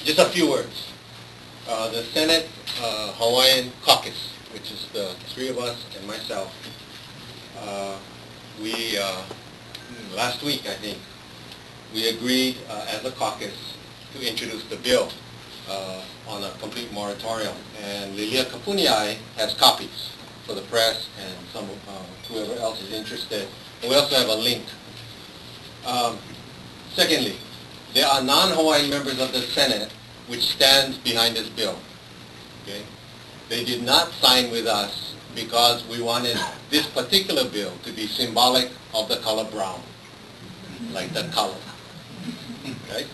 Just a few words. The Senate Hawaiian caucus, which is the three of us and myself, we last week, I think, we agreed as a caucus to introduce the bill on a complete moratorium. And Lilia Kaho'onei has copies for the press and some whoever else is interested. And we also have a link. Secondly, there are non-Hawaiian members of the Senate which stand behind this bill. Okay? They did not sign with us because we wanted this particular bill to be symbolic of the color brown, like that color. Right?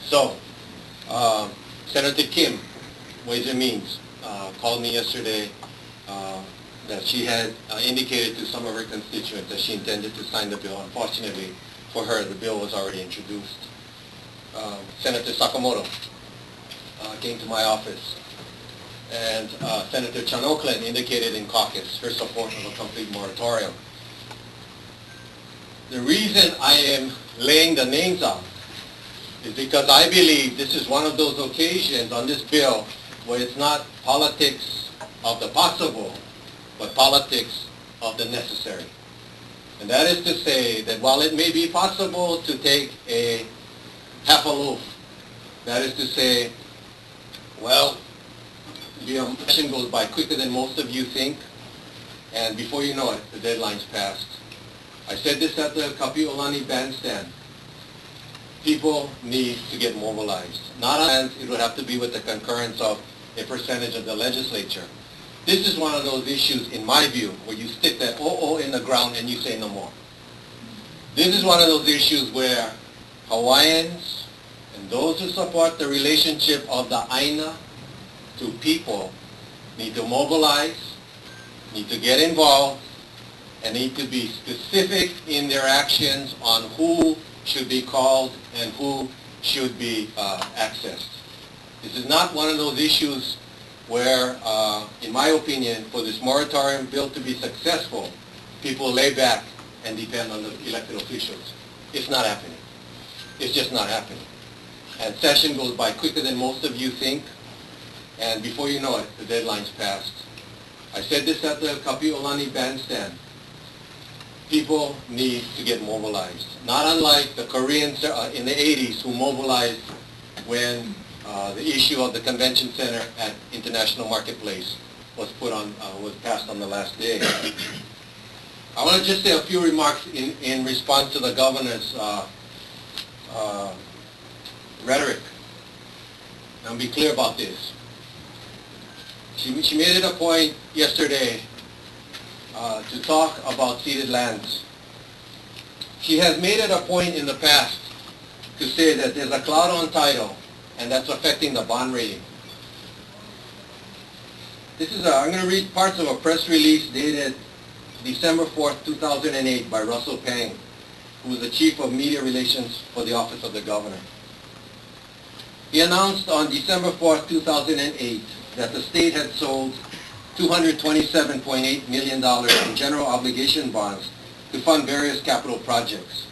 So, Senator Kim, Ways and Means, called me yesterday that she had indicated to some of her constituents that she intended to sign the bill. Unfortunately for her, the bill was already introduced. Senator Sakamoto came to my office, and Senator Chanoklen indicated in caucus her support of a complete moratorium. The reason I am laying the names out is because I believe this is one of those occasions on this bill where it's not politics of the possible, but politics of the necessary. And that is to say that while it may be possible to take a half a loaf, that is to say, well, the session goes by quicker than most of you think, and before you know it, the deadline's passed. I said this at the Kaho'onei bandstand. People need to get mobilized. Not on it would have to be with the concurrence of a percentage of the legislature. This is one of those issues, in my view, where you stick that oh in the ground and you say no more. This is one of those issues where Hawaiians and those who support the relationship of the Aina to people need to mobilize, need to get involved, and need to be specific in their actions on who should be called and who should be accessed. This is not one of those issues where, in my opinion, for this moratorium bill to be successful, people lay back and depend on the elected officials. It's not happening. It's just not happening. And session goes by quicker than most of you think, and before you know it, the deadline's passed. I said this at the Kaho'onei bandstand. People need to get mobilized. Not unlike the Koreans in the 80s who mobilized when the issue of the convention center at International Marketplace was was passed on the last day. I want to just say a few remarks in response to the governor's rhetoric. I'll be clear about this. She made it a point yesterday to talk about ceded lands. She has made it a point in the past to say that there's a cloud on title and that's affecting the bond rating. I'm going to read parts of a press release dated December 4th, 2008 by Russell Pang, who is the Chief of Media Relations for the Office of the Governor. He announced on December 4th, 2008 that the state had sold $227.8 million in general obligation bonds to fund various capital projects.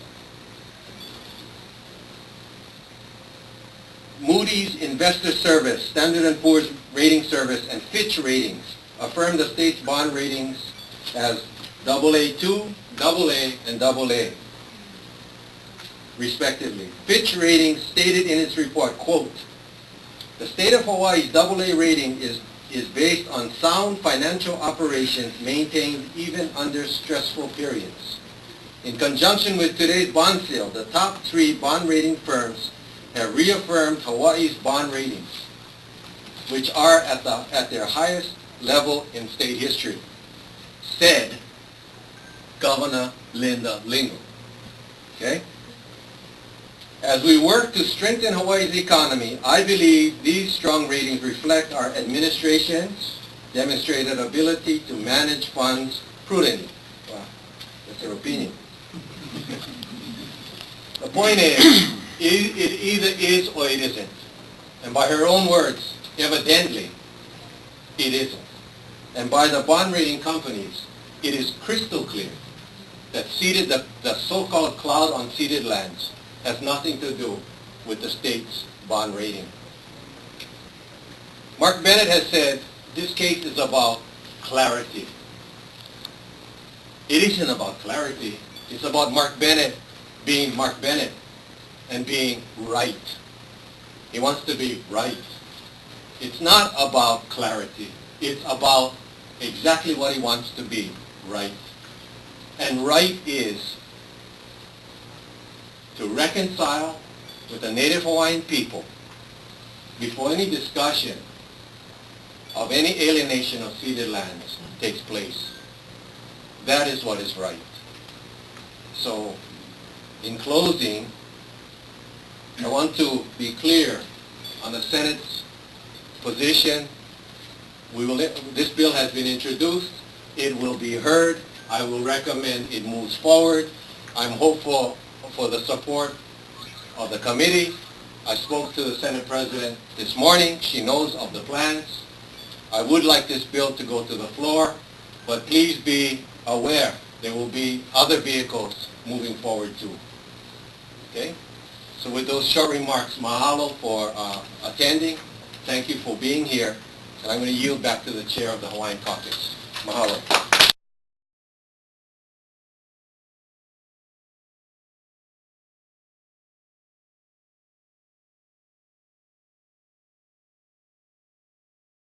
Moody's Investor Service, Standard & Poor's Rating Service, and Fitch Ratings affirmed the state's bond ratings as AA2, AA, and AA, respectively. Fitch Ratings stated in its report, quote, "The state of Hawaii's AA rating is based on sound financial operations maintained even under stressful periods. In conjunction with today's bond sale, the top three bond rating firms have reaffirmed Hawaii's bond ratings, which are at their highest level in state history," said Governor Linda Lingle. Okay? As we work to strengthen Hawaii's economy, I believe these strong ratings reflect our administration's demonstrated ability to manage funds prudently. Well, that's her opinion. The point is, it either is or it isn't. And by her own words, evidently, it isn't. And by the bond rating companies, it is crystal clear that ceded, the so-called cloud on ceded lands has nothing to do with the state's bond rating. Mark Bennett has said this case is about clarity. It isn't about clarity. It's about Mark Bennett being Mark Bennett and being right. He wants to be right. It's not about clarity. It's about exactly what he wants to be, right. And right is to reconcile with the Native Hawaiian people before any discussion of any alienation of ceded lands takes place. That is what is right. So, in closing, I want to be clear on the Senate's position. This bill has been introduced. It will be heard. I will recommend it moves forward. I'm hopeful for the support of the committee. I spoke to the Senate President this morning. She knows of the plans. I would like this bill to go to the floor, but please be aware there will be other vehicles moving forward too. Okay? So with those short remarks, mahalo for attending. Thank you for being here. And I'm going to yield back to the chair of the Hawaiian Caucus. Mahalo.